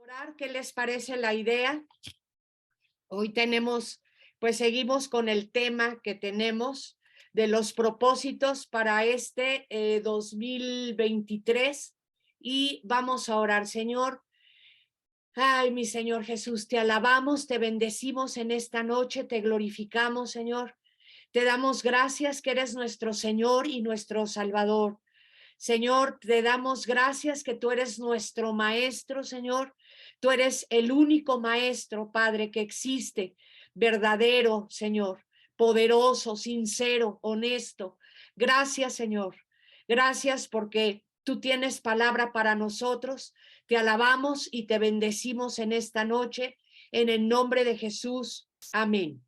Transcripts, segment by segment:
Orar, ¿qué les parece la idea? Hoy seguimos con el tema que tenemos de los propósitos para este 2023 y vamos a orar, Señor. Ay, mi Señor Jesús, te alabamos, te bendecimos en esta noche, te glorificamos, Señor. Te damos gracias que eres nuestro Señor y nuestro Salvador. Señor, te damos gracias que tú eres nuestro maestro, Señor. Tú eres el único maestro, Padre, que existe, verdadero, Señor, poderoso, sincero, honesto. Gracias, Señor. Gracias porque tú tienes palabra para nosotros. Te alabamos y te bendecimos en esta noche, en el nombre de Jesús. Amén.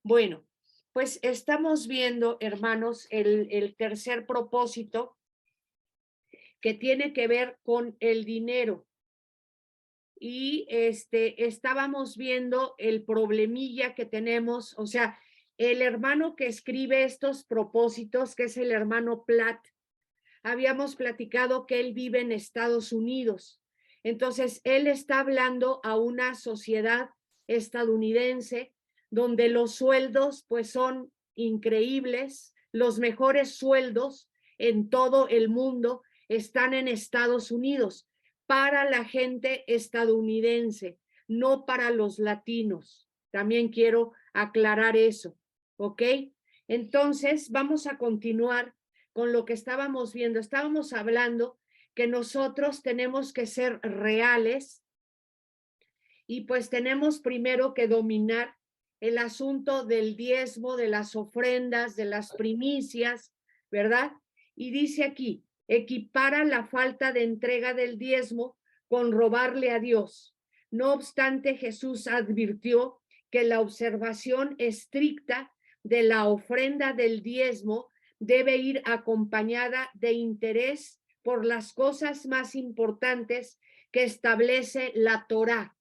Bueno, pues estamos viendo, hermanos, el tercer propósito que tiene que ver con el dinero. Y estábamos viendo el problemilla que tenemos, o sea, el hermano que escribe estos propósitos, que es el hermano Platt, habíamos platicado que él vive en Estados Unidos. Entonces, él está hablando a una sociedad estadounidense donde los sueldos pues son increíbles, los mejores sueldos en todo el mundo están en Estados Unidos para la gente estadounidense, no para los latinos. También quiero aclarar eso, ¿ok? Entonces, vamos a continuar con lo que estábamos viendo. Estábamos hablando que nosotros tenemos que ser reales y pues tenemos primero que dominar el asunto del diezmo, de las ofrendas, de las primicias, ¿verdad? Y dice aquí, equipara la falta de entrega del diezmo con robarle a Dios. No obstante, Jesús advirtió que la observación estricta de la ofrenda del diezmo debe ir acompañada de interés por las cosas más importantes que establece la Torá.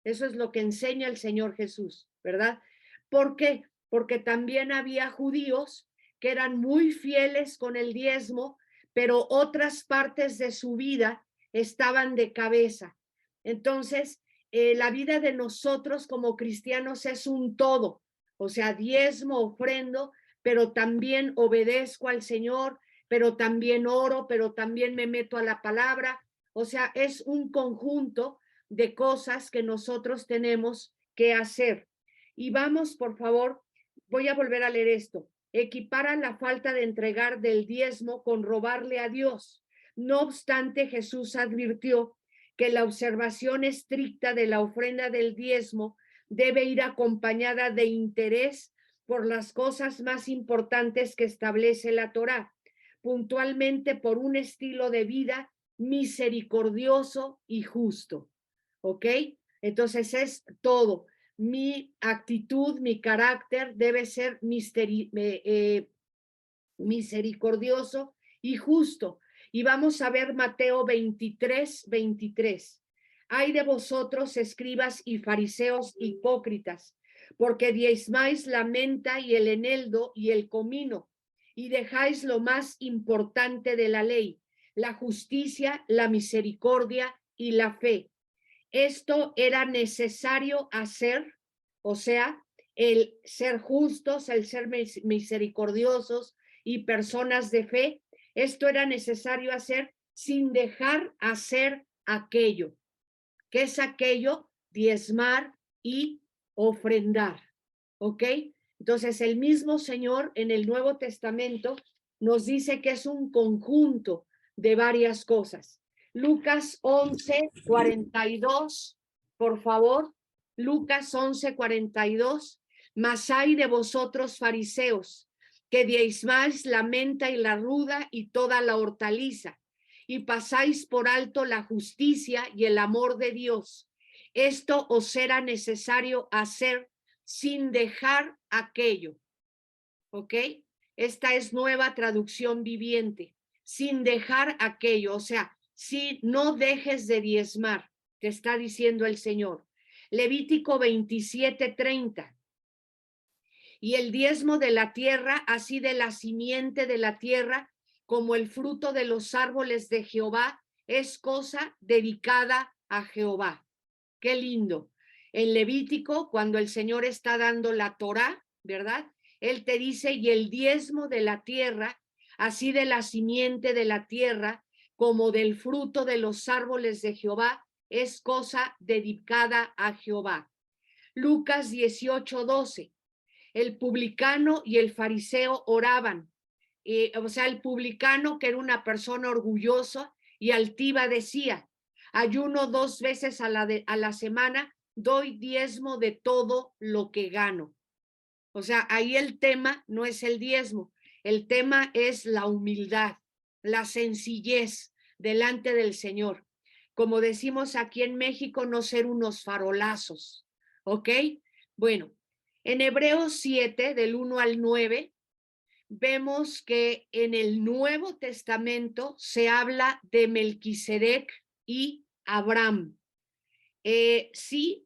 Eso es lo que enseña el Señor Jesús, ¿verdad? ¿Por qué? Porque también había judíos que eran muy fieles con el diezmo, pero otras partes de su vida estaban de cabeza. Entonces, la vida de nosotros como cristianos es un todo, o sea, diezmo, ofrendo, pero también obedezco al Señor, pero también oro, pero también me meto a la palabra, o sea, es un conjunto de cosas que nosotros tenemos que hacer. Y vamos, por favor, voy a volver a leer esto. Equipara la falta de entregar del diezmo con robarle a Dios. No obstante, Jesús advirtió que la observación estricta de la ofrenda del diezmo debe ir acompañada de interés por las cosas más importantes que establece la Torá, puntualmente por un estilo de vida misericordioso y justo. ¿Ok? Entonces es todo. Mi actitud, mi carácter debe ser misericordioso y justo. Y vamos a ver Mateo 23:23. Hay de vosotros, escribas y fariseos hipócritas, porque diezmáis la menta y el eneldo y el comino, y dejáis lo más importante de la ley, la justicia, la misericordia y la fe. Esto era necesario hacer, o sea, el ser justos, el ser misericordiosos y personas de fe. Esto era necesario hacer sin dejar hacer aquello. ¿Qué es aquello? Diezmar y ofrendar. ¿Ok? Entonces, el mismo Señor en el Nuevo Testamento nos dice que es un conjunto de varias cosas. Lucas 11:42, por favor. Lucas 11:42. Mas hay de vosotros, fariseos, que diezmáis la menta y la ruda y toda la hortaliza, y pasáis por alto la justicia y el amor de Dios. Esto os será necesario hacer sin dejar aquello. ¿Ok? Esta es nueva traducción viviente. Sin dejar aquello, o sea, si no dejes de diezmar, te está diciendo el Señor. Levítico 27:30. Y el diezmo de la tierra, así de la simiente de la tierra, como el fruto de los árboles de Jehová, es cosa dedicada a Jehová. Qué lindo. En Levítico, cuando el Señor está dando la Torá, ¿verdad? Él te dice, y el diezmo de la tierra, así de la simiente de la tierra, como del fruto de los árboles de Jehová, es cosa dedicada a Jehová. Lucas 18:12. El publicano y el fariseo oraban. O sea, el publicano, que era una persona orgullosa y altiva, decía, ayuno 2 veces a la semana, doy diezmo de todo lo que gano. O sea, ahí el tema no es el diezmo, el tema es la humildad, la sencillez delante del Señor. Como decimos aquí en México, no ser unos farolazos, ¿ok? Bueno, en Hebreos 7, del 1 al 9, vemos que en el Nuevo Testamento se habla de Melquisedec y Abraham. Sí,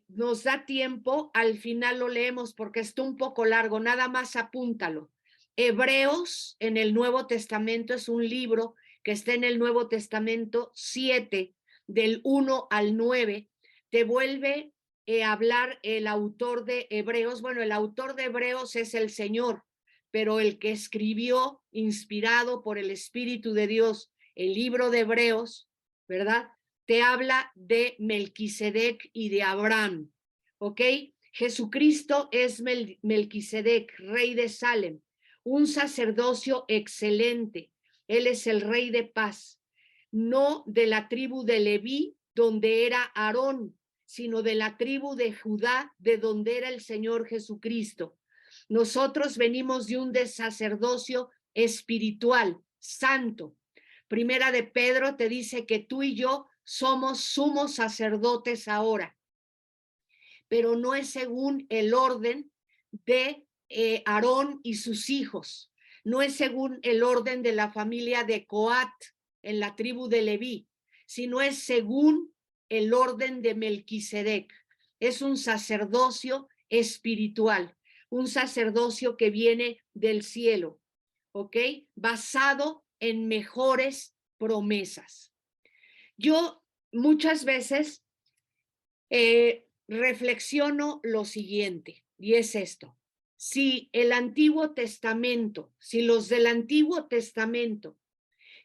nos da tiempo, al final lo leemos porque está un poco largo, nada más apúntalo. Hebreos en el Nuevo Testamento es un libro que está en el Nuevo Testamento 7, del 1 al 9, te vuelve a hablar el autor de Hebreos. Bueno, el autor de Hebreos es el Señor, pero el que escribió, inspirado por el Espíritu de Dios, el libro de Hebreos, ¿verdad? Te habla de Melquisedec y de Abraham, ¿ok? Jesucristo es Melquisedec, rey de Salem, un sacerdocio excelente. Él es el rey de paz, no de la tribu de Leví, donde era Aarón, sino de la tribu de Judá, de donde era el Señor Jesucristo. Nosotros venimos de un sacerdocio espiritual, santo. Primera de Pedro te dice que tú y yo somos sumos sacerdotes ahora, pero no es según el orden de Aarón y sus hijos, no es según el orden de la familia de Coat en la tribu de Leví, sino es según el orden de Melquisedec. Es un sacerdocio espiritual, un sacerdocio que viene del cielo, ¿ok? Basado en mejores promesas. Yo muchas veces reflexiono lo siguiente, y es esto. Si el Antiguo Testamento, si los del Antiguo Testamento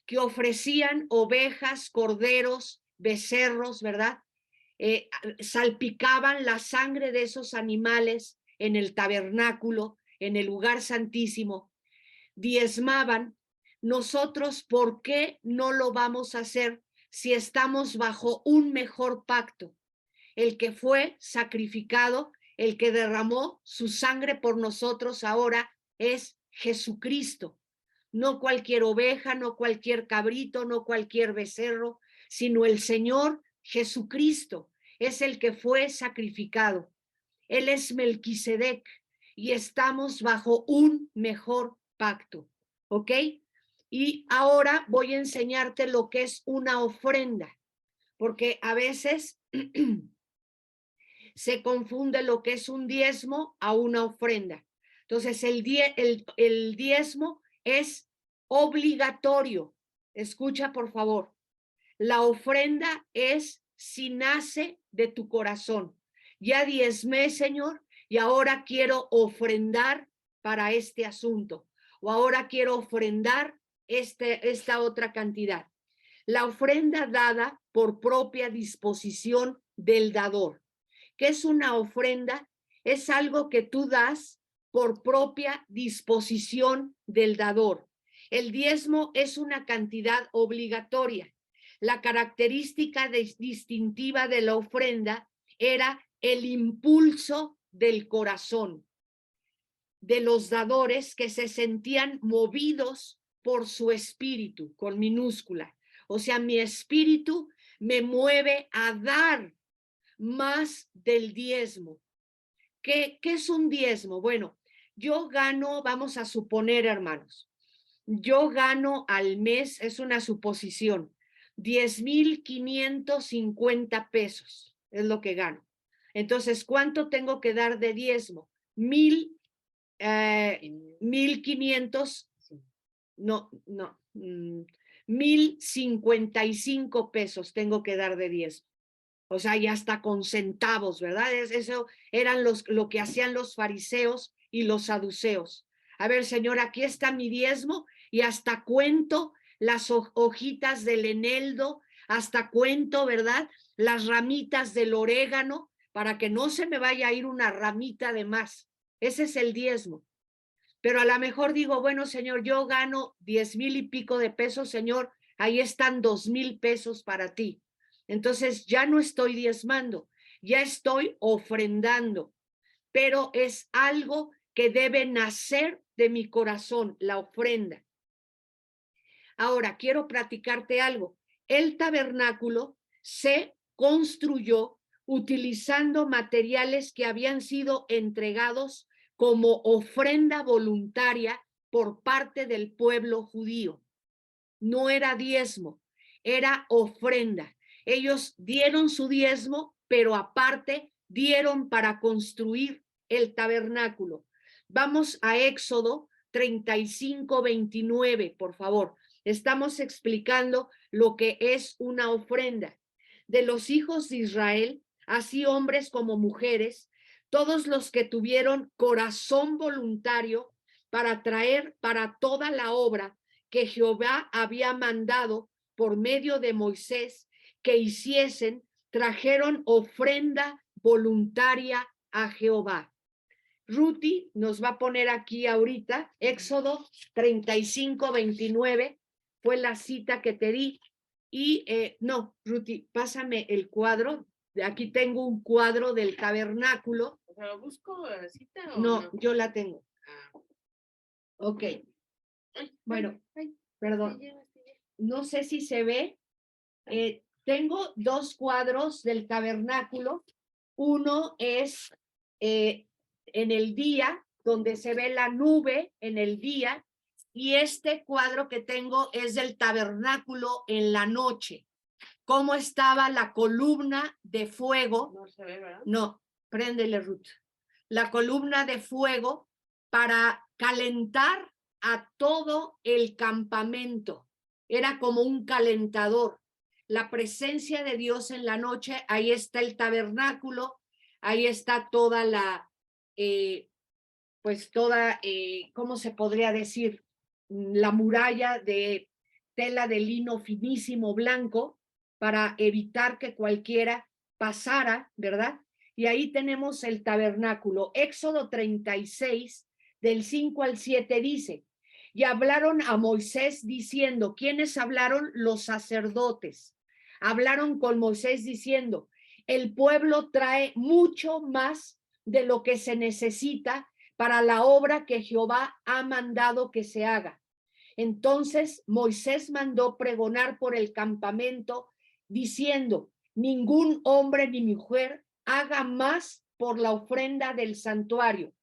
que ofrecían ovejas, corderos, becerros, ¿verdad? Salpicaban la sangre de esos animales en el tabernáculo, en el lugar santísimo, diezmaban, nosotros, ¿por qué no lo vamos a hacer si estamos bajo un mejor pacto? El que fue sacrificado, el que derramó su sangre por nosotros ahora es Jesucristo. No cualquier oveja, no cualquier cabrito, no cualquier becerro, sino el Señor Jesucristo es el que fue sacrificado. Él es Melquisedec y estamos bajo un mejor pacto, ¿ok? Y ahora voy a enseñarte lo que es una ofrenda, porque a veces se confunde lo que es un diezmo a una ofrenda. Entonces, el diezmo es obligatorio. Escucha, por favor. La ofrenda es si nace de tu corazón. Ya diezmé, Señor, y ahora quiero ofrendar para este asunto. O ahora quiero ofrendar esta otra cantidad. La ofrenda dada por propia disposición del dador. ¿Qué es una ofrenda? Es algo que tú das por propia disposición del dador. El diezmo es una cantidad obligatoria. La característica distintiva de la ofrenda era el impulso del corazón de los dadores, que se sentían movidos por su espíritu, con minúscula. O sea, mi espíritu me mueve a dar más del diezmo. ¿Qué es un diezmo? Bueno, yo gano, vamos a suponer, hermanos, yo gano al mes, es una suposición, 10,550 pesos es lo que gano. Entonces, ¿cuánto tengo que dar de diezmo? 1,500, no, 1,055 pesos tengo que dar de diezmo. o sea, y hasta con centavos, ¿verdad? Eso eran lo que hacían los fariseos y los saduceos. A ver, Señor, aquí está mi diezmo y hasta cuento las hojitas del eneldo, hasta cuento, ¿verdad? Las ramitas del orégano para que no se me vaya a ir una ramita de más. Ese es el diezmo. Pero a lo mejor digo, bueno, Señor, yo gano 10,000 y pico de pesos, Señor, ahí están 2,000 pesos para ti. Entonces ya no estoy diezmando, ya estoy ofrendando, pero es algo que debe nacer de mi corazón, la ofrenda. Ahora, quiero platicarte algo. El tabernáculo se construyó utilizando materiales que habían sido entregados como ofrenda voluntaria por parte del pueblo judío. No era diezmo, era ofrenda. Ellos dieron su diezmo, pero aparte dieron para construir el tabernáculo. Vamos a Éxodo 35:29, por favor. Estamos explicando lo que es una ofrenda. De los hijos de Israel, así hombres como mujeres, todos los que tuvieron corazón voluntario para traer para toda la obra que Jehová había mandado por medio de Moisés que hiciesen, trajeron ofrenda voluntaria a Jehová. Ruti nos va a poner aquí ahorita, Éxodo 35:29, fue la cita que te di. Y no, Ruti, pásame el cuadro. Aquí tengo un cuadro del tabernáculo. O sea, ¿lo busco la cita o no? Yo la tengo. Ah. Ok. Ay, bueno, ay, perdón. sí, No sé si se ve. Tengo dos cuadros del tabernáculo. Uno es en el día, donde se ve la nube en el día, y este cuadro que tengo es del tabernáculo en la noche. ¿Cómo estaba la columna de fuego? No se ve, ¿verdad? No, préndele, Ruth. La columna de fuego para calentar a todo el campamento. Era como un calentador. La presencia de Dios en la noche, ahí está el tabernáculo, ahí está toda la, pues toda, ¿cómo se podría decir? La muralla de tela de lino finísimo blanco para evitar que cualquiera pasara, ¿verdad? Y ahí tenemos el tabernáculo. Éxodo 36, del 5 al 7 dice, y hablaron a Moisés diciendo, ¿quiénes hablaron? Los sacerdotes. Hablaron con Moisés diciendo, el pueblo trae mucho más de lo que se necesita para la obra que Jehová ha mandado que se haga. Entonces Moisés mandó pregonar por el campamento diciendo, ningún hombre ni mujer haga más por la ofrenda del santuario.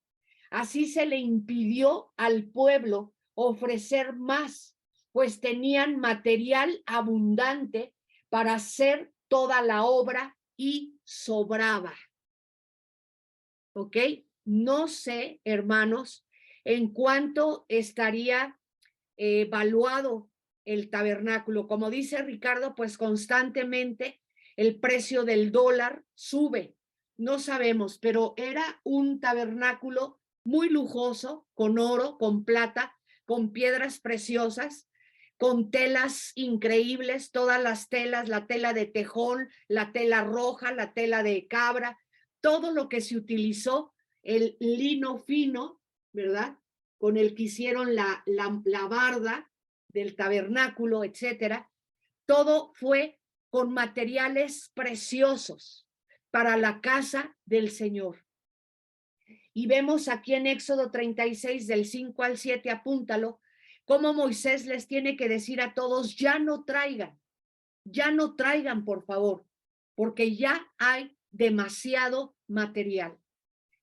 Así se le impidió al pueblo ofrecer más, pues tenían material abundante para hacer toda la obra y sobraba. ¿Ok? No sé, hermanos, en cuánto estaría evaluado el tabernáculo. Como dice Ricardo, pues constantemente el precio del dólar sube. No sabemos, pero era un tabernáculo muy lujoso, con oro, con plata, con piedras preciosas, con telas increíbles, todas las telas, la tela de tejón, la tela roja, la tela de cabra, todo lo que se utilizó, el lino fino, ¿verdad? Con el que hicieron la barda del tabernáculo, etcétera. Todo fue con materiales preciosos para la casa del Señor. Y vemos aquí en Éxodo 36, del 5 al 7, apúntalo, cómo Moisés les tiene que decir a todos, ya no traigan, por favor, porque ya hay demasiado material.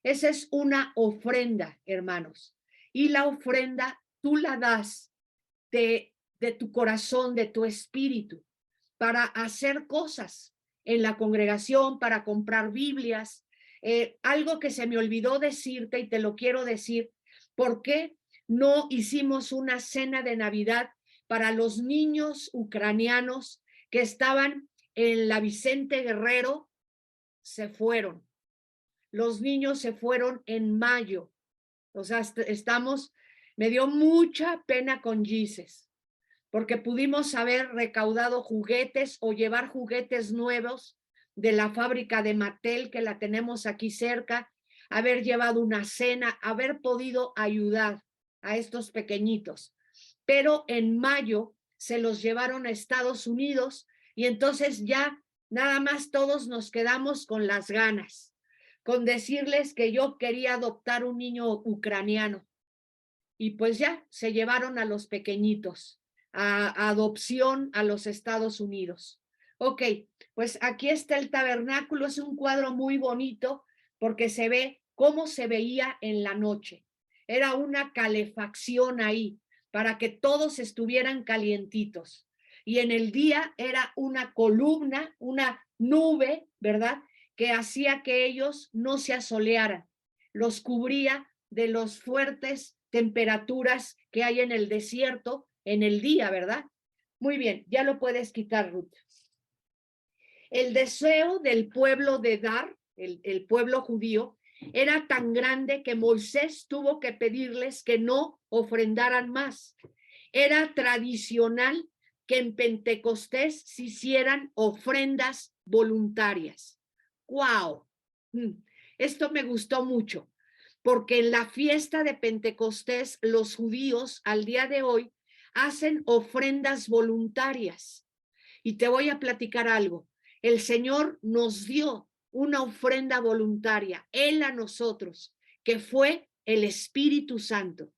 Esa es una ofrenda, hermanos. Y la ofrenda tú la das de tu corazón, de tu espíritu, para hacer cosas en la congregación, para comprar Biblias. Algo que se me olvidó decirte y te lo quiero decir, ¿por qué no hicimos una cena de Navidad para los niños ucranianos que estaban en la Vicente Guerrero se fueron. Los niños se fueron en mayo. O sea, me dio mucha pena con Jesus, porque pudimos haber recaudado juguetes o llevar juguetes nuevos de la fábrica de Mattel, que la tenemos aquí cerca, haber llevado una cena, haber podido ayudar a estos pequeñitos. Pero en mayo se los llevaron a Estados Unidos y entonces ya nada más todos nos quedamos con las ganas, con decirles que yo quería adoptar un niño ucraniano. Y pues ya se llevaron a los pequeñitos a adopción a los Estados Unidos. Ok, pues aquí está el tabernáculo, es un cuadro muy bonito porque se ve cómo se veía en la noche. Era una calefacción ahí para que todos estuvieran calientitos. Y en el día era una columna, una nube, ¿verdad? Que hacía que ellos no se asolearan. Los cubría de los fuertes temperaturas que hay en el desierto en el día, ¿verdad? Muy bien, ya lo puedes quitar, Ruth. El deseo del pueblo de Dar, el pueblo judío, era tan grande que Moisés tuvo que pedirles que no ofrendaran más. Era tradicional que en Pentecostés se hicieran ofrendas voluntarias. ¡Wow! Esto me gustó mucho, porque en la fiesta de Pentecostés los judíos al día de hoy hacen ofrendas voluntarias. Y te voy a platicar algo. El Señor nos dio una ofrenda voluntaria, Él a nosotros, que fue el Espíritu Santo.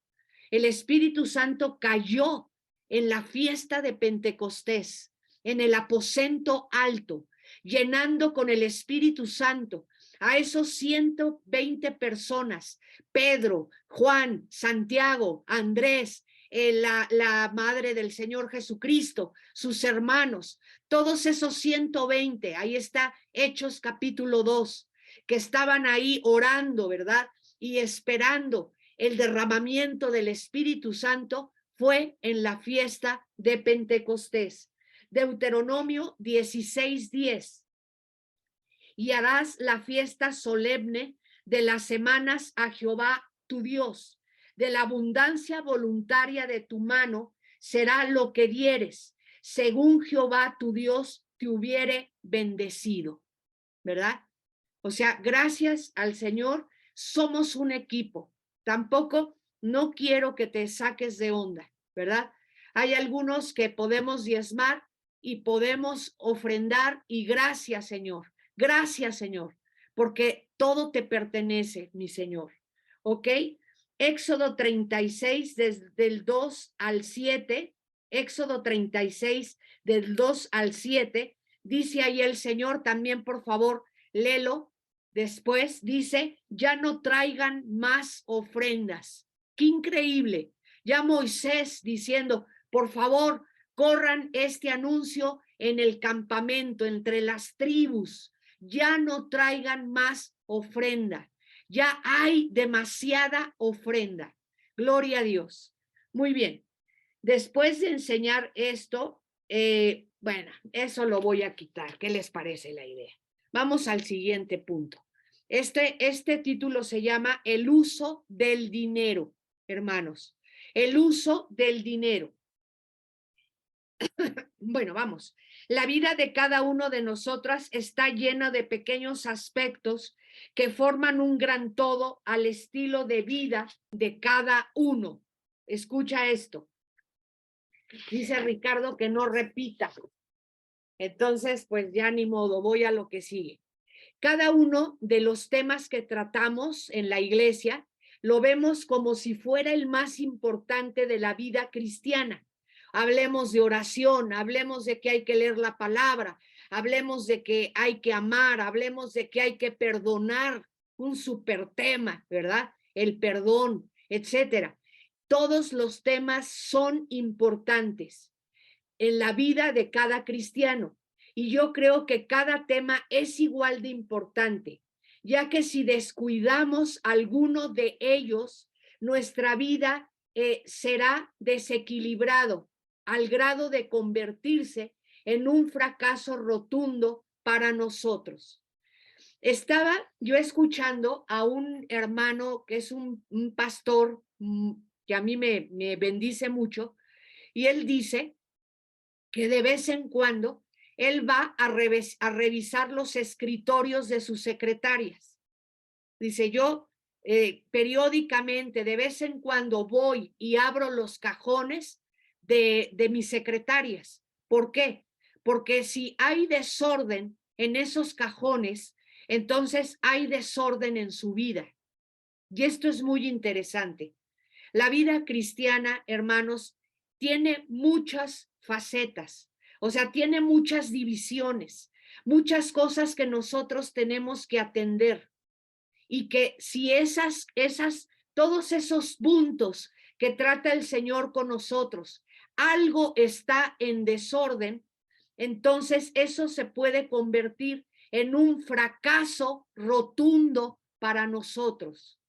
El Espíritu Santo cayó en la fiesta de Pentecostés, en el aposento alto, llenando con el Espíritu Santo a esos 120 personas, Pedro, Juan, Santiago, Andrés, la madre del Señor Jesucristo, sus hermanos, todos esos 120, ahí está Hechos capítulo 2, que estaban ahí orando, ¿verdad? Y esperando el derramamiento del Espíritu Santo, fue en la fiesta de Pentecostés. Deuteronomio 16:10. Y harás la fiesta solemne de las semanas a Jehová tu Dios. De la abundancia voluntaria de tu mano será lo que dieres, según Jehová tu Dios te hubiere bendecido, ¿verdad? O sea, gracias al Señor, somos un equipo. Tampoco no quiero que te saques de onda, ¿verdad? Hay algunos que podemos diezmar y podemos ofrendar y gracias, Señor, porque todo te pertenece, mi Señor. ¿Ok? Éxodo 36, desde el 2 al 7, Éxodo 36, del 2 al 7, dice ahí el Señor, también por favor, léelo. Después dice, ya no traigan más ofrendas. Qué increíble. Ya Moisés diciendo, por favor, corran este anuncio en el campamento, entre las tribus. Ya no traigan más ofrenda. Ya hay demasiada ofrenda. Gloria a Dios. Muy bien. Después de enseñar esto, bueno, eso lo voy a quitar. ¿Qué les parece la idea? Vamos al siguiente punto. Este título se llama El uso del dinero, hermanos. El uso del dinero. Bueno, vamos. La vida de cada uno de nosotras está llena de pequeños aspectos que forman un gran todo al estilo de vida de cada uno. Escucha esto. Dice Ricardo que no repita. Entonces, pues ya ni modo, voy a lo que sigue. Cada uno de los temas que tratamos en la iglesia lo vemos como si fuera el más importante de la vida cristiana. Hablemos de oración, hablemos de que hay que leer la palabra, hablemos de que hay que amar, hablemos de que hay que perdonar, un súper tema, ¿verdad? El perdón, etcétera. Todos los temas son importantes en la vida de cada cristiano. Y yo creo que cada tema es igual de importante, ya que si descuidamos alguno de ellos, nuestra vida será desequilibrado al grado de convertirse en un fracaso rotundo para nosotros. Estaba yo escuchando a un hermano que es un pastor que a mí me bendice mucho, y él dice que de vez en cuando él va a revisar los escritorios de sus secretarias. Dice, yo periódicamente, de vez en cuando voy y abro los cajones de mis secretarias. ¿Por qué? Porque si hay desorden en esos cajones, entonces hay desorden en su vida. Y esto es muy interesante. La vida cristiana, hermanos, tiene muchas facetas, o sea, tiene muchas divisiones, muchas cosas que nosotros tenemos que atender, y que si todos esos puntos que trata el Señor con nosotros, algo está en desorden, entonces eso se puede convertir en un fracaso rotundo para nosotros.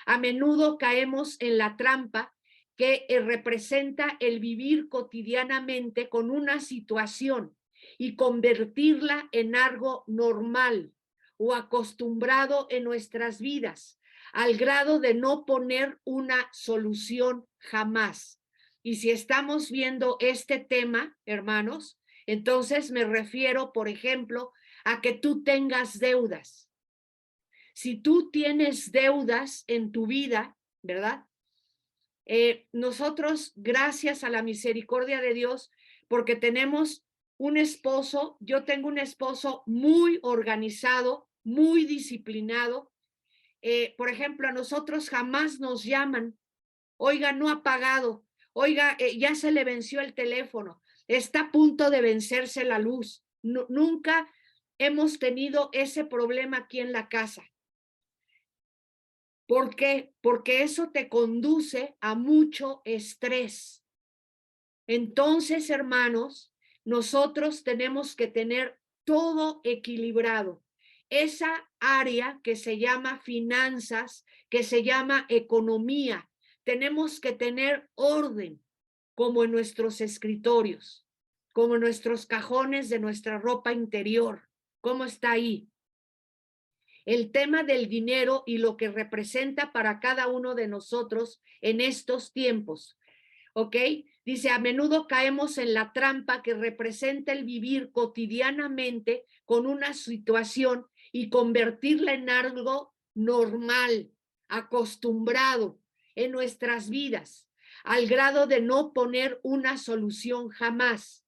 A menudo caemos en la trampa que representa el vivir cotidianamente con una situación y convertirla en algo normal o acostumbrado en nuestras vidas, al grado de no poner una solución jamás. Y si estamos viendo este tema, hermanos, entonces me refiero, por ejemplo, a que tú tengas deudas. Si tú tienes deudas en tu vida, ¿verdad? Nosotros, gracias a la misericordia de Dios, porque tenemos un esposo, yo tengo un esposo muy organizado, muy disciplinado. Por ejemplo, a nosotros jamás nos llaman, oiga, no ha pagado, oiga, ya se le venció el teléfono, está a punto de vencerse la luz. Nunca hemos tenido ese problema aquí en la casa. ¿Por qué? Porque eso te conduce a mucho estrés. Entonces, hermanos, nosotros tenemos que tener todo equilibrado. Esa área que se llama finanzas, que se llama economía, tenemos que tener orden, como en nuestros escritorios, como en nuestros cajones de nuestra ropa interior. ¿Cómo está ahí? El tema del dinero y lo que representa para cada uno de nosotros en estos tiempos. ¿Ok? Dice, a menudo caemos en la trampa que representa el vivir cotidianamente con una situación y convertirla en algo normal, acostumbrado en nuestras vidas, al grado de no poner una solución jamás.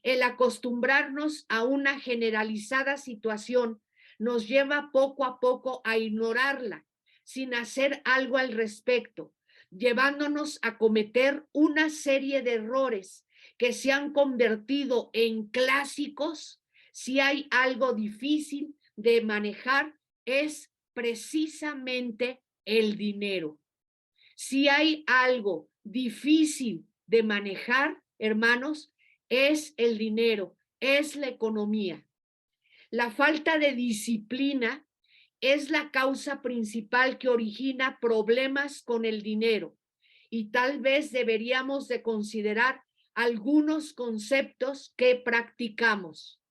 El acostumbrarnos a una generalizada situación nos lleva poco a poco a ignorarla sin hacer algo al respecto, llevándonos a cometer una serie de errores que se han convertido en clásicos. Si hay algo difícil de manejar, es precisamente el dinero. Si hay algo difícil de manejar, hermanos, es el dinero, es la economía. La falta de disciplina es la causa principal que origina problemas con el dinero, y tal vez deberíamos de considerar algunos conceptos que practicamos.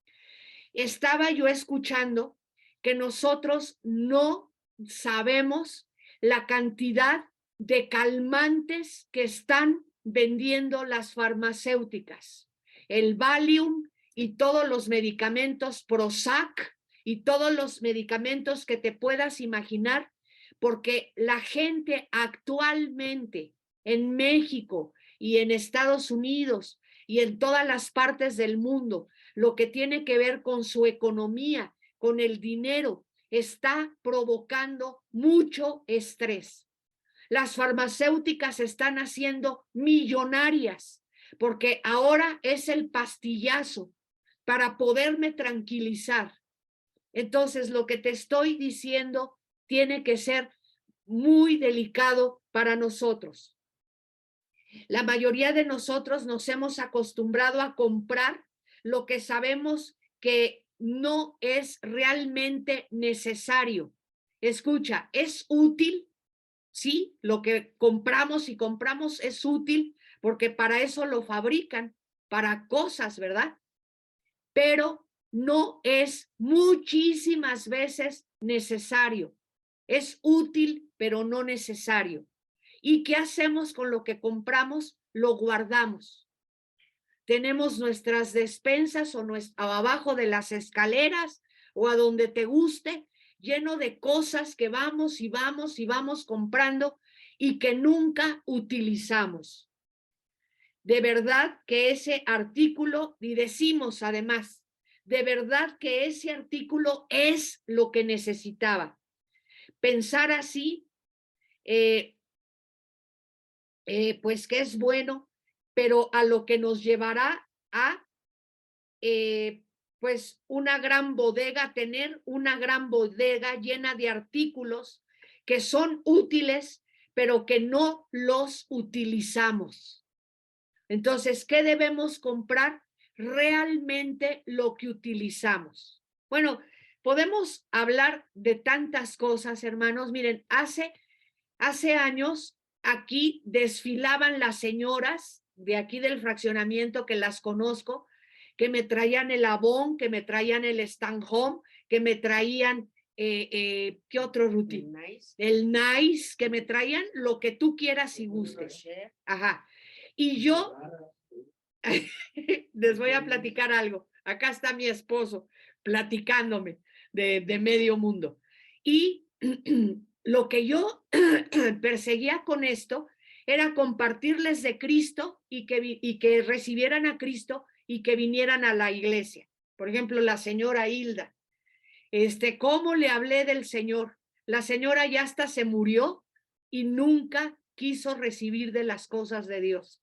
Estaba yo escuchando que nosotros no sabemos la cantidad de calmantes que están vendiendo las farmacéuticas. El Valium y todos los medicamentos Prozac y todos los medicamentos que te puedas imaginar, porque la gente actualmente en México y en Estados Unidos y en todas las partes del mundo, lo que tiene que ver con su economía, con el dinero, está provocando mucho estrés. Las farmacéuticas están haciendo millonarias porque ahora es el pastillazo para poderme tranquilizar. Entonces, lo que te estoy diciendo tiene que ser muy delicado para nosotros. La mayoría de nosotros nos hemos acostumbrado a comprar lo que sabemos que no es realmente necesario. Escucha, es útil, sí, lo que compramos y compramos es útil porque para eso lo fabrican, para cosas, ¿verdad? Pero no es muchísimas veces necesario. Es útil, pero no necesario. ¿Y qué hacemos con lo que compramos? Lo guardamos. Tenemos nuestras despensas o abajo de las escaleras o a donde te guste, lleno de cosas que vamos y vamos y vamos comprando y que nunca utilizamos. De verdad que ese artículo, y decimos además, de verdad que ese artículo es lo que necesitaba. Pensar así, pues que es bueno, pero a lo que nos llevará a pues una gran bodega, tener una gran bodega llena de artículos que son útiles, pero que no los utilizamos. Entonces, ¿qué debemos comprar? Realmente lo que utilizamos. Bueno, podemos hablar de tantas cosas, hermanos. Miren, hace años aquí desfilaban las señoras de aquí del fraccionamiento, que las conozco, que me traían el Avon, que me traían el Stanhome, que me traían, ¿qué otro, Ruti? El Nice, que me traían lo que tú quieras y gustes. Ajá. Y yo les voy a platicar algo. Acá está mi esposo platicándome de medio mundo. Y lo que yo perseguía con esto era compartirles de Cristo y que recibieran a Cristo y que vinieran a la iglesia. Por ejemplo, la señora Hilda. ¿Cómo le hablé del Señor? La señora ya hasta se murió y nunca quiso recibir de las cosas de Dios.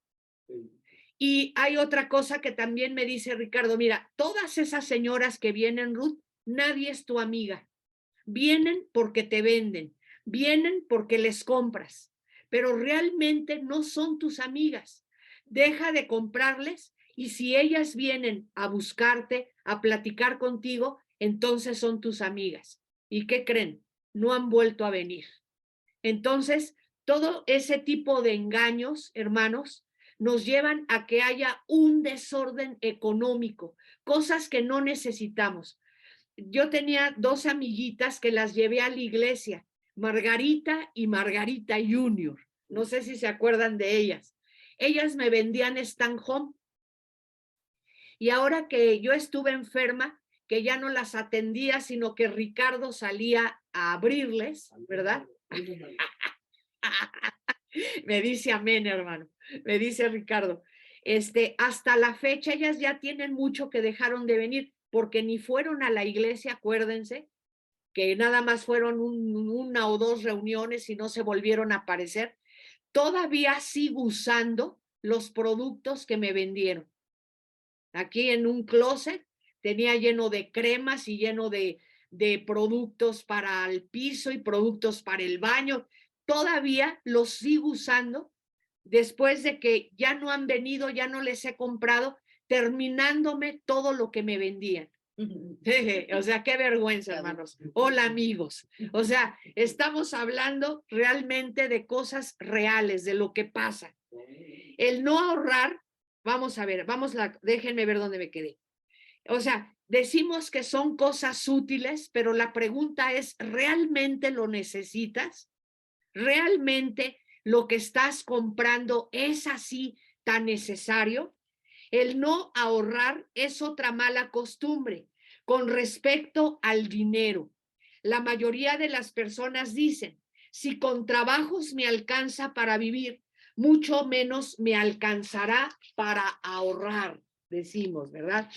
Y hay otra cosa que también me dice Ricardo, mira, todas esas señoras que vienen, Ruth, nadie es tu amiga. Vienen porque te venden, vienen porque les compras, pero realmente no son tus amigas. Deja de comprarles y si ellas vienen a buscarte, a platicar contigo, entonces son tus amigas. ¿Y qué creen? No han vuelto a venir. Entonces, todo ese tipo de engaños, hermanos, nos llevan a que haya un desorden económico, cosas que no necesitamos. Yo tenía dos amiguitas que las llevé a la iglesia, Margarita y Margarita Junior. No sé si se acuerdan de ellas. Ellas me vendían Stanhome. Y ahora que yo estuve enferma, que ya no las atendía, sino que Ricardo salía a abrirles, ¿verdad? Me dice amén, hermano. Me dice Ricardo. Hasta la fecha ellas ya tienen mucho que dejaron de venir porque ni fueron a la iglesia, acuérdense, que nada más fueron una o dos reuniones y no se volvieron a aparecer. Todavía sigo usando los productos que me vendieron. Aquí en un closet tenía lleno de cremas y lleno de productos para el piso y productos para el baño. Todavía los sigo usando después de que ya no han venido, ya no les he comprado, terminándome todo lo que me vendían. O sea, qué vergüenza, hermanos. Hola, amigos. O sea, estamos hablando realmente de cosas reales, de lo que pasa. El no ahorrar, vamos a ver, déjenme ver dónde me quedé. O sea, decimos que son cosas útiles, pero la pregunta es, ¿realmente lo necesitas? ¿Realmente lo que estás comprando es así tan necesario? El no ahorrar es otra mala costumbre con respecto al dinero. La mayoría de las personas dicen, si con trabajos me alcanza para vivir, mucho menos me alcanzará para ahorrar, decimos, ¿verdad?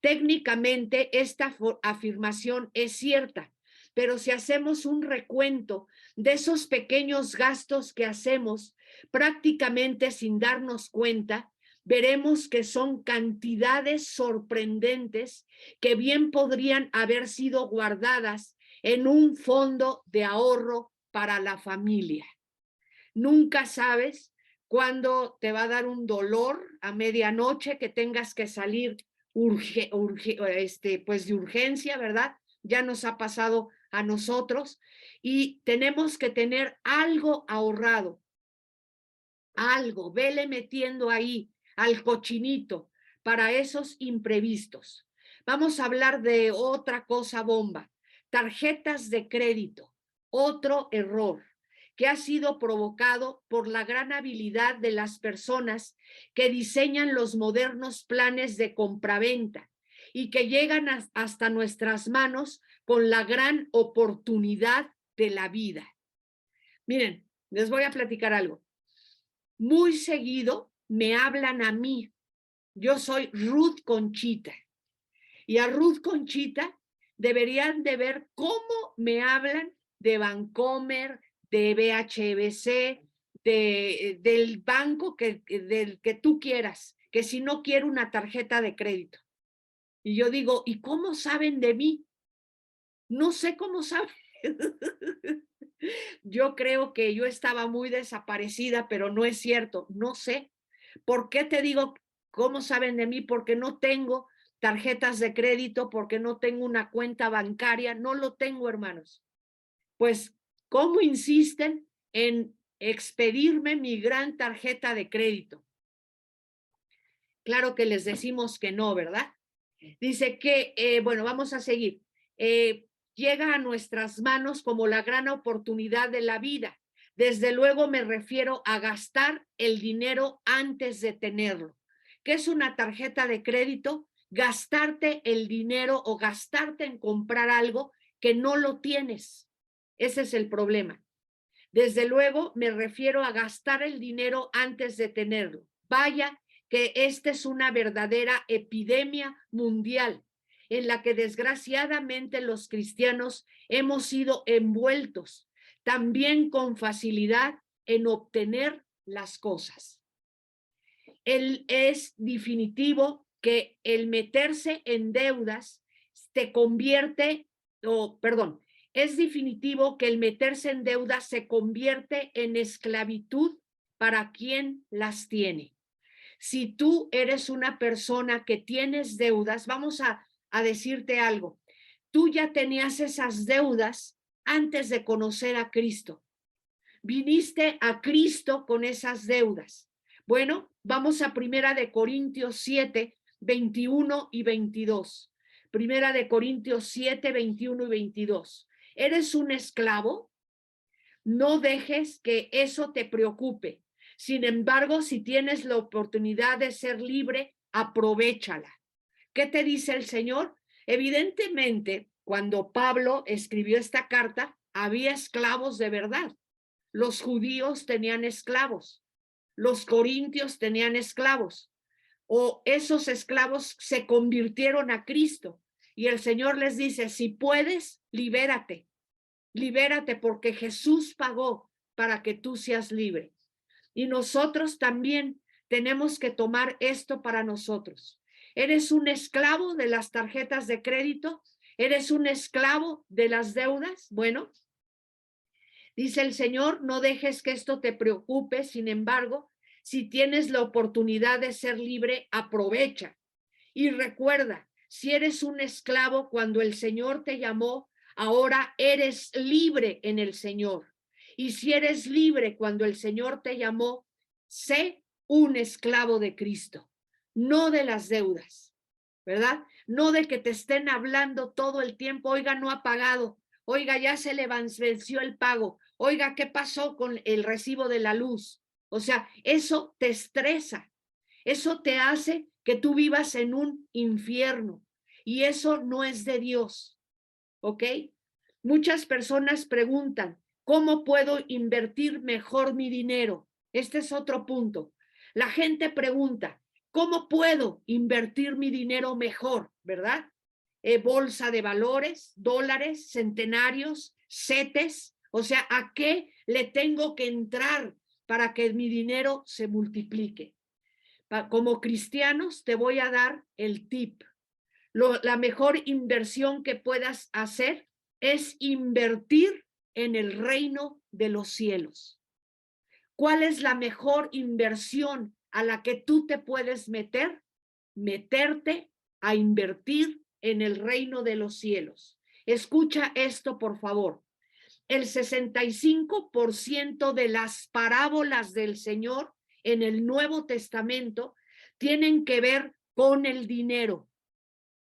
Técnicamente esta afirmación es cierta, pero si hacemos un recuento de esos pequeños gastos que hacemos prácticamente sin darnos cuenta, veremos que son cantidades sorprendentes que bien podrían haber sido guardadas en un fondo de ahorro para la familia. Nunca sabes cuándo te va a dar un dolor a medianoche que tengas que salir pues de urgencia, ¿verdad? Ya nos ha pasado a nosotros y tenemos que tener algo ahorrado, algo, vele metiendo ahí al cochinito para esos imprevistos. Vamos a hablar de otra cosa bomba, Tarjetas de crédito, otro error que ha sido provocado por la gran habilidad de las personas que diseñan los modernos planes de compraventa y que llegan hasta nuestras manos con la gran oportunidad de la vida. Miren, les voy a platicar algo. Muy seguido me hablan a mí. Yo soy Ruth Conchita. Y a Ruth Conchita deberían de ver cómo me hablan de Bancomer, de BHBC, del banco del que tú quieras, que si no quiero una tarjeta de crédito. Y yo digo, ¿y cómo saben de mí? No sé cómo saben. Yo creo que yo estaba muy desaparecida, pero no es cierto, no sé. ¿Por qué te digo cómo saben de mí? Porque no tengo tarjetas de crédito, porque no tengo una cuenta bancaria, no lo tengo, hermanos. Pues, ¿cómo insisten en expedirme mi gran tarjeta de crédito? Claro que les decimos que no, ¿verdad? Dice que, bueno, vamos a seguir. Llega a nuestras manos como la gran oportunidad de la vida. Desde luego me refiero a gastar el dinero antes de tenerlo. ¿Qué es una tarjeta de crédito? Gastarte el dinero o gastarte en comprar algo que no lo tienes. Ese es el problema. Desde luego me refiero a gastar el dinero antes de tenerlo. Vaya que esta es una verdadera epidemia mundial en la que desgraciadamente los cristianos hemos sido envueltos también con facilidad en obtener las cosas. Es definitivo que el meterse en deudas te convierte, es definitivo que el meterse en deudas se convierte en esclavitud para quien las tiene. Si tú eres una persona que tienes deudas, vamos a decirte algo. Tú ya tenías esas deudas antes de conocer a Cristo. Viniste a Cristo con esas deudas. Bueno, vamos a Primera de Corintios 7, 21 y 22. Primera de Corintios 7, 21 y 22. ¿Eres un esclavo? No dejes que eso te preocupe. Sin embargo, si tienes la oportunidad de ser libre, aprovéchala. ¿Qué te dice el Señor? Evidentemente, cuando Pablo escribió esta carta, había esclavos de verdad. Los judíos tenían esclavos, los corintios tenían esclavos, o esos esclavos se convirtieron a Cristo. Y el Señor les dice, si puedes, libérate. Libérate porque Jesús pagó para que tú seas libre. Y nosotros también tenemos que tomar esto para nosotros. ¿Eres un esclavo de las tarjetas de crédito? ¿Eres un esclavo de las deudas? Bueno, dice el Señor, no dejes que esto te preocupe. Sin embargo, si tienes la oportunidad de ser libre, aprovecha. Y recuerda, si eres un esclavo cuando el Señor te llamó, ahora eres libre en el Señor. Y si eres libre cuando el Señor te llamó, sé un esclavo de Cristo, no de las deudas, ¿verdad? No de que te estén hablando todo el tiempo, oiga, no ha pagado, oiga, ya se le venció el pago, oiga, ¿qué pasó con el recibo de la luz? O sea, eso te estresa, eso te hace que tú vivas en un infierno y eso no es de Dios, ¿ok? Muchas personas preguntan, ¿cómo puedo invertir mejor mi dinero? Este es otro punto. La gente pregunta, ¿cómo puedo invertir mi dinero mejor? ¿Verdad? Bolsa de valores, dólares, centenarios, CETES, o sea, ¿a qué le tengo que entrar para que mi dinero se multiplique? Como cristianos te voy a dar el tip. La mejor inversión que puedas hacer es invertir en el reino de los cielos. ¿Cuál es la mejor inversión a la que tú te puedes meter? Meterte a invertir en el reino de los cielos. Escucha esto, por favor. El 65% de las parábolas del Señor en el Nuevo Testamento tienen que ver con el dinero,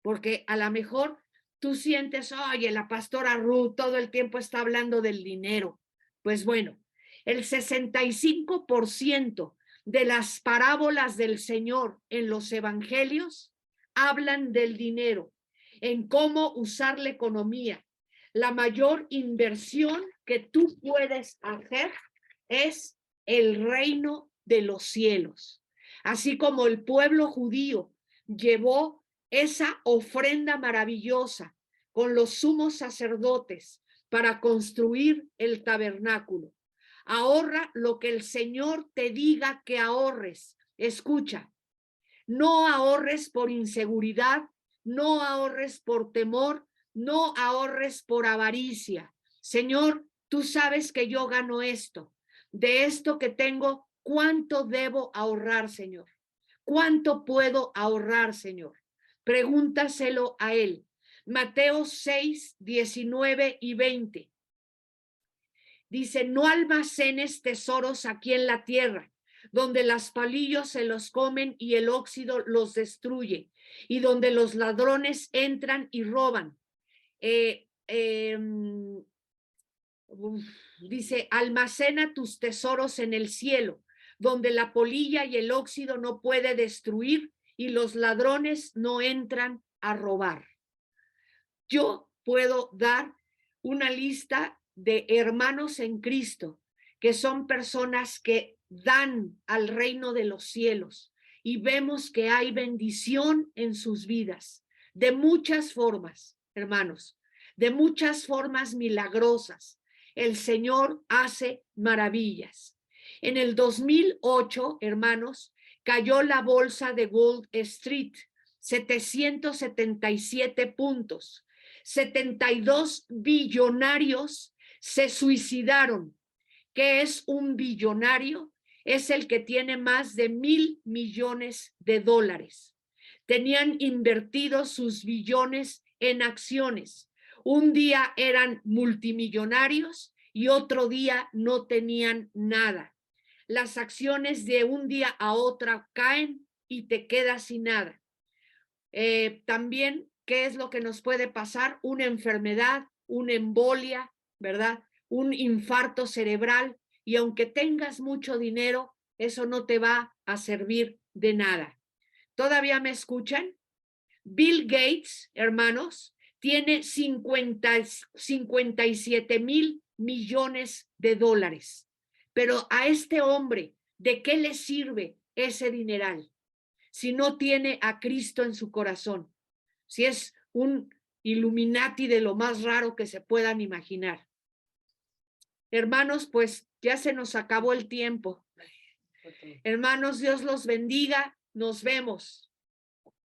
porque a lo mejor tú sientes, oye, la pastora Ruth todo el tiempo está hablando del dinero. Pues bueno, el 65% de las parábolas del Señor en los evangelios hablan del dinero, en cómo usar la economía. La mayor inversión que tú puedes hacer es el reino de los cielos. Así como el pueblo judío llevó esa ofrenda maravillosa con los sumos sacerdotes para construir el tabernáculo. Ahorra lo que el Señor te diga que ahorres. Escucha, no ahorres por inseguridad, no ahorres por temor, no ahorres por avaricia. Señor, tú sabes que yo gano esto. De esto que tengo, ¿cuánto debo ahorrar, Señor? ¿Cuánto puedo ahorrar, Señor? Pregúntaselo a Él. Mateo 6, 19 y 20. Dice, no almacenes tesoros aquí en la tierra, donde las palillos se los comen y el óxido los destruye, y donde los ladrones entran y roban. Dice, almacena tus tesoros en el cielo, donde la polilla y el óxido no puede destruir y los ladrones no entran a robar. Yo puedo dar una lista de hermanos en Cristo que son personas que dan al reino de los cielos y vemos que hay bendición en sus vidas de muchas formas, hermanos, de muchas formas milagrosas. El Señor hace maravillas. En el 2008, hermanos, cayó la bolsa de Wall Street, 777 puntos. 72 billonarios se suicidaron. ¿Qué es un billonario? Es el que tiene más de 1,000 millones de dólares. Tenían invertidos sus billones en acciones. Un día eran multimillonarios y otro día no tenían nada. Las acciones de un día a otro caen y te quedas sin nada. También, ¿qué es lo que nos puede pasar? Una enfermedad, una embolia, ¿verdad? Un infarto cerebral, y aunque tengas mucho dinero, eso no te va a servir de nada. ¿Todavía me escuchan? Bill Gates, hermanos, tiene 57,000 millones de dólares. Pero a este hombre, ¿de qué le sirve ese dineral si no tiene a Cristo en su corazón? Si es un Illuminati de lo más raro que se puedan imaginar. Hermanos, pues ya se nos acabó el tiempo. Hermanos, Dios los bendiga. Nos vemos.